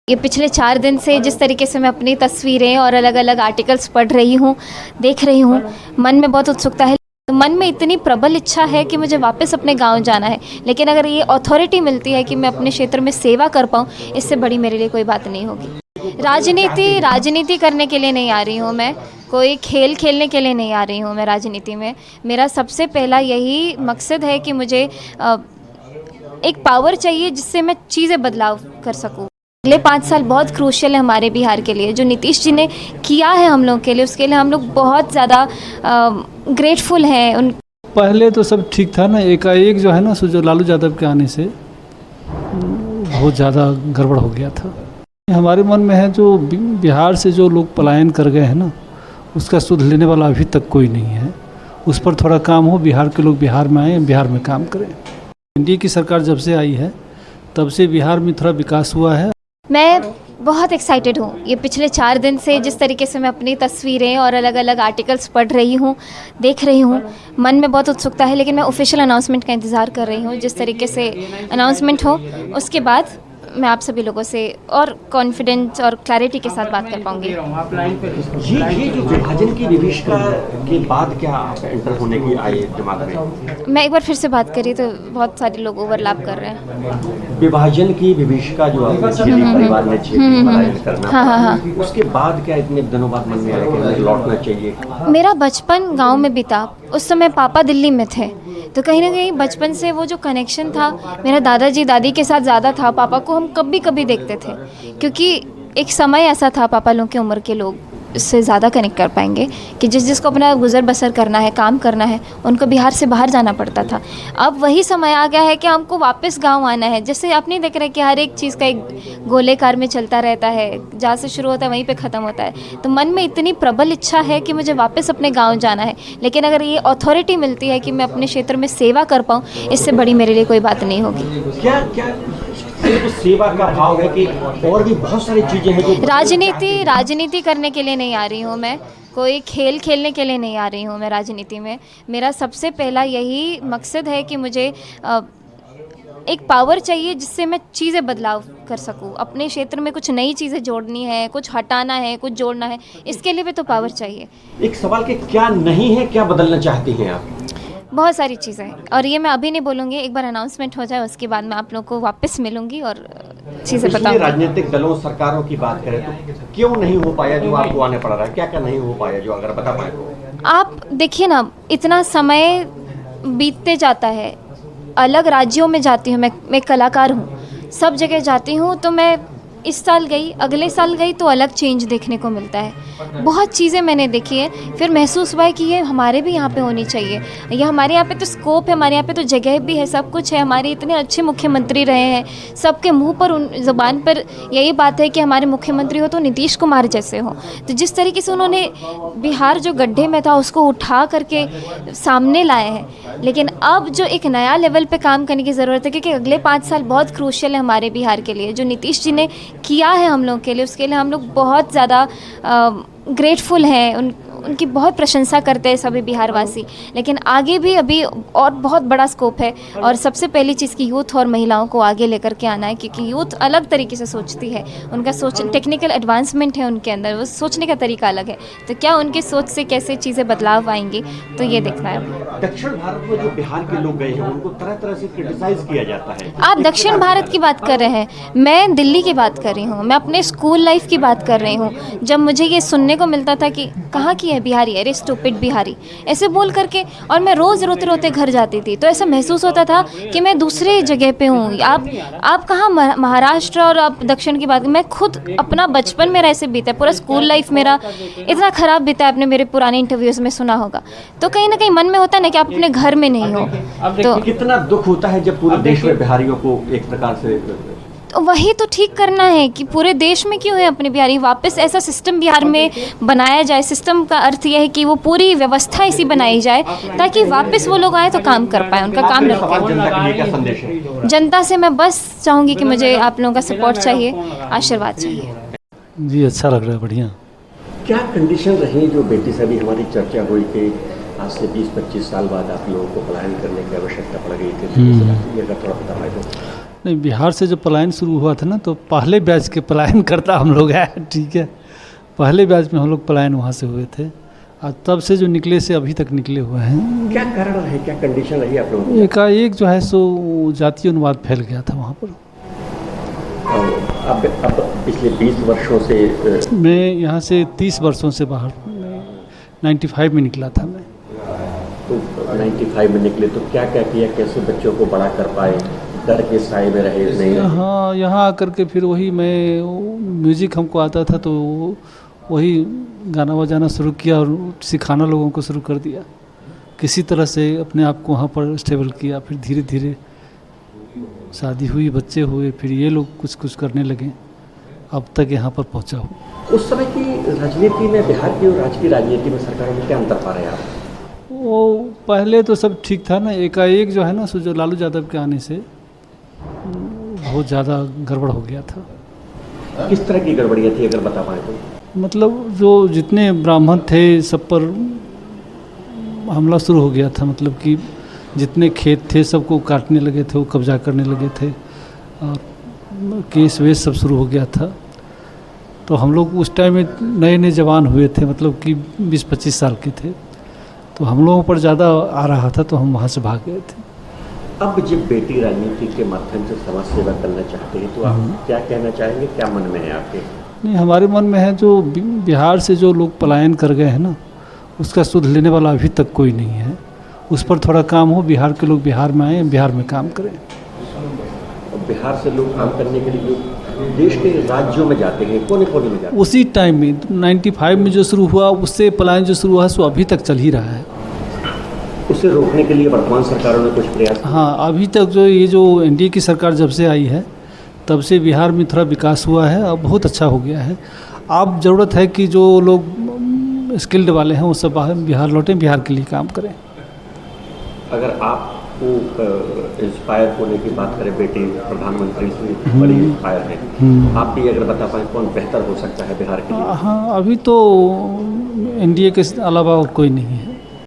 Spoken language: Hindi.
ये पिछले 4 दिन से जिस तरीके से मैं अपनी तस्वीरें और अलग अलग आर्टिकल्स पढ़ रही हूँ, देख रही हूँ, मन में बहुत उत्सुकता है। तो मन में इतनी प्रबल इच्छा है कि मुझे वापस अपने गांव जाना है, लेकिन अगर ये अथॉरिटी मिलती है कि मैं अपने क्षेत्र में सेवा कर पाऊँ, इससे बड़ी मेरे लिए कोई बात नहीं होगी। राजनीति करने के लिए नहीं आ रही हूँ मैं, कोई खेल खेलने के लिए नहीं आ रही हूँ मैं राजनीति में। मेरा सबसे पहला यही मकसद है कि मुझे एक पावर चाहिए जिससे मैं चीज़ें बदलाव कर सकूँ। अगले 5 साल बहुत क्रूशियल है हमारे बिहार के लिए। जो नीतीश जी ने किया है हम लोग के लिए, उसके लिए हम लोग बहुत ज़्यादा ग्रेटफुल हैं। उन पहले तो सब ठीक था ना, एकाएक जो है ना सो जो लालू यादव के आने से बहुत ज़्यादा गड़बड़ हो गया था। हमारे मन में है जो बिहार से जो लोग पलायन कर गए हैं ना, उसका सुध लेने वाला अभी तक कोई नहीं है। उस पर थोड़ा काम हो, बिहार के लोग बिहार में आए, बिहार में काम करें। एनडीए की सरकार जब से आई है तब से बिहार में थोड़ा विकास हुआ है। मैं बहुत एक्साइटेड हूँ। ये पिछले 4 दिन से जिस तरीके से मैं अपनी तस्वीरें और अलग अलग आर्टिकल्स पढ़ रही हूँ, देख रही हूँ, मन में बहुत उत्सुकता है। लेकिन मैं ऑफिशियल अनाउंसमेंट का इंतज़ार कर रही हूँ। जिस तरीके से अनाउंसमेंट हो उसके बाद मैं आप सभी लोगों से और कॉन्फिडेंस और क्लैरिटी के साथ बात कर पाऊँगी। ये जो विभाजन की विभीषिका के बाद क्या आप एंटर होने की आई दिमाग में? मैं एक बार फिर से बात करी तो बहुत सारे लोग ओवरलैप कर रहे हैं। विभाजन की विभीषिका जो आपने झेली, परिवार ने झेली, पलायन करना, हाँ। उसके बाद क्या इतने दिनों बाद मन में आया कि मुझे लौटना चाहिए? मेरा बचपन गांव में बीता। उस समय पापा दिल्ली में थे, तो कहीं ना कहीं बचपन से वो जो कनेक्शन था मेरा दादाजी दादी के साथ ज़्यादा था। पापा को हम कभी कभी देखते थे, क्योंकि एक समय ऐसा था पापा लोगों की उम्र के लोग इससे ज़्यादा कनेक्ट कर पाएंगे कि जिसको अपना गुजर बसर करना है, काम करना है, उनको बिहार से बाहर जाना पड़ता था। अब वही समय आ गया है कि हमको वापस गांव आना है। जैसे आप नहीं देख रहे कि हर एक चीज़ का एक गोलेकार में चलता रहता है, जहाँ से शुरू होता है वहीं पे ख़त्म होता है। तो मन में इतनी प्रबल इच्छा है कि मुझे वापस अपने गाँव जाना है, लेकिन अगर ये अथॉरिटी मिलती है कि मैं अपने क्षेत्र में सेवा कर पाऊँ, इससे बड़ी मेरे लिए कोई बात नहीं होगी। क्या सिर्फ सेवा का भाव है कि और भी बहुत सारी चीजें हैं जो राजनीति करने के लिए नहीं आ रही हूँ मैं, कोई खेल खेलने के लिए नहीं आ रही हूँ मैं राजनीति में। मेरा सबसे पहला यही मकसद है कि मुझे एक पावर चाहिए जिससे मैं चीज़ें बदलाव कर सकूँ। अपने क्षेत्र में कुछ नई चीज़ें जोड़नी है, कुछ हटाना है, कुछ जोड़ना है, इसके लिए भी तो पावर चाहिए। एक सवाल के क्या नहीं है, क्या बदलना चाहती हैं आप? बहुत सारी चीज़ें हैं और ये मैं अभी नहीं बोलूँगी। एक बार अनाउंसमेंट हो जाए उसके बाद मैं आप लोगों को वापस मिलूँगी और चीज़ें बताऊँगी। राजनीतिक दलों, सरकारों की बात करें तो क्यों नहीं हो पाया जो आपको आने पड़ रहा है? क्या क्या नहीं हो पाया जो अगर बता पाए तो? आप देखिए ना, इतना समय बीतते जाता है। अलग राज्यों में जाती हूँ, मैं कलाकार हूँ, सब जगह जाती हूँ। तो मैं इस साल गई, अगले साल गई तो अलग चेंज देखने को मिलता है। बहुत चीज़ें मैंने देखी है, फिर महसूस हुआ है कि ये हमारे भी यहाँ पे होनी चाहिए। ये हमारे यहाँ पे तो स्कोप है, हमारे यहाँ पे तो जगह भी है, सब कुछ है। हमारे इतने अच्छे मुख्यमंत्री रहे हैं, सबके मुंह पर ज़ुबान पर यही बात है कि हमारे मुख्यमंत्री हो तो नीतीश कुमार जैसे हो। तो जिस तरीके से उन्होंने बिहार जो गड्ढे में था उसको उठा करके सामने लाए हैं। लेकिन अब जो एक नया लेवल पे काम करने की ज़रूरत है, क्योंकि अगले 5 साल बहुत क्रूशियल है हमारे बिहार के लिए। जो नीतीश जी ने किया है हम लोग के लिए, उसके लिए हम लोग बहुत ज़्यादा ग्रेटफुल हैं। उनकी बहुत प्रशंसा करते हैं सभी बिहारवासी। लेकिन आगे भी अभी और बहुत बड़ा स्कोप है। और सबसे पहली चीज़ की यूथ और महिलाओं को आगे लेकर के आना है, क्योंकि यूथ अलग तरीके से सोचती है। उनका सोच टेक्निकल एडवांसमेंट है उनके अंदर, वो सोचने का तरीका अलग है। तो क्या उनके सोच से कैसे चीज़ें बदलाव आएंगी, तो ये देखना है। दक्षिण भारत में जो बिहार के लोग गए हैं उनको तरह तरह से क्रिटिसाइज किया जाता है। आप दक्षिण भारत की बात कर रहे हैं, मैं दिल्ली की बात कर रही हूँ। मैं अपने स्कूल लाइफ की बात कर रही हूँ, जब मुझे ये सुनने को मिलता था कि कहाँ की है बिहारी, अरे स्टूपिड बिहारी, ऐसे बोल करके। और मैं रोज़ रोते रोते घर जाती थी, तो ऐसा महसूस होता था कि मैं दूसरे जगह पे हूँ। आप कहाँ महाराष्ट्र और आप दक्षिण की बात। मैं खुद अपना बचपन मेरा ऐसे बीता है, पूरा स्कूल लाइफ मेरा इतना ख़राब बीता है, आपने मेरे पुराने इंटरव्यूज़ में सुना होगा। तो कहीं ना कहीं मन में होता है ना कि आप अपने घर में नहीं हो। तो कितना दुख होता है जब पूरे देश में बिहारियों को एक प्रकार से। तो वही तो ठीक करना है कि पूरे देश में क्यों है अपने बिहारी। वापस ऐसा सिस्टम बिहार में बनाया जाए। सिस्टम का अर्थ यह है कि वो पूरी व्यवस्था ऐसी बनाई जाए ताकि वापस वो लोग आए तो काम कर पाए, उनका काम रखें। जनता से मैं बस चाहूँगी कि मुझे आप लोगों का सपोर्ट चाहिए, आशीर्वाद चाहिए। जी अच्छा लग रहा है, बढ़िया। क्या कंडीशन रही जो बेटी से भी हमारी चर्चा हुई कि आज से 20-25 साल बाद आप लोगों को पलायन करने की आवश्यकता पड़ गई थी, अगर थोड़ा बता पाए तो? नहीं, बिहार से जब पलायन शुरू हुआ था ना, तो पहले बैच के पलायन करता हम लोग हैं, ठीक है। पहले बैच में हम लोग पलायन वहाँ से हुए थे, और तब से जो निकले से अभी तक निकले हुए हैं। क्या कारण रहे, क्या कंडीशन रही आप लोगों की? एकाएक जो है सो जातीय अनुवाद फैल गया था वहाँ पर। अब पिछले 20 वर्षों से मैं यहाँ से 30 वर्षों से बाहर, 95 में निकला था मैं। तो 95 में निकले, तो क्या क्या किया, कैसे बच्चों को बड़ा कर पाए, डर के साए में रहे नहीं? हाँ, यहाँ आकर के फिर वही मैं म्यूज़िक हमको आता था, तो वही गाना बजाना शुरू किया और सिखाना लोगों को शुरू कर दिया। किसी तरह से अपने आप को वहाँ पर स्टेबल किया। फिर धीरे धीरे शादी हुई, बच्चे हुए, फिर ये लोग कुछ कुछ करने लगे, अब तक यहाँ पर पहुँचा हूँ। उस समय की राजनीति में, बिहार की और राज्य की राजनीति में सरकारों में क्या अंतर पा रहे हैं आप? वो पहले तो सब ठीक था ना, एकाएक जो है ना सो जो लालू यादव के आने से बहुत ज़्यादा गड़बड़ हो गया था। किस तरह की गड़बड़ियाँ थी, अगर बता पाएँ तो? मतलब जो जितने ब्राह्मण थे सब पर हमला शुरू हो गया था। मतलब कि जितने खेत थे सबको काटने लगे थे, वो कब्जा करने लगे थे, और केस वेस सब शुरू हो गया था। तो हम लोग उस टाइम में नए नए जवान हुए थे, मतलब कि 20-25 साल के थे, तो हम लोगों पर ज़्यादा आ रहा था, तो हम वहाँ से भाग गए थे। अब जब बेटी राजनीति के माध्यम से समाज सेवा करना चाहते हैं, तो आप क्या कहना चाहेंगे, क्या मन में है आपके? नहीं, हमारे मन में है जो बिहार से जो लोग पलायन कर गए हैं ना, उसका सुध लेने वाला अभी तक कोई नहीं है। उस पर थोड़ा काम हो, बिहार के लोग बिहार में आए, बिहार में काम करें। बिहार से लोग काम करने के लिए देश के राज्यों में जाते हैं, कोने कोने में जाते हैं। उसी टाइम में 95 में जो शुरू हुआ, उससे पलायन जो शुरू हुआ सो अभी तक चल ही रहा है। उसे रोकने के लिए वर्तमान सरकारों ने कुछ प्रयास? हाँ, अभी तक जो ये जो एनडीए की सरकार जब से आई है, तब से बिहार में थोड़ा विकास हुआ है, अब बहुत अच्छा हो गया है। अब ज़रूरत है कि जो लोग स्किल्ड वाले हैं वो सब बाहर बिहार लौटें, बिहार के लिए काम करें। अगर आपको इंस्पायर होने की बात करें, बेटी प्रधानमंत्री से बड़ी इंस्पायर है, आप भी अगर बता पाएँ कौन बेहतर हो सकता है बिहार के लिए? हाँ, अभी तो एनडीए के अलावा और कोई नहीं है।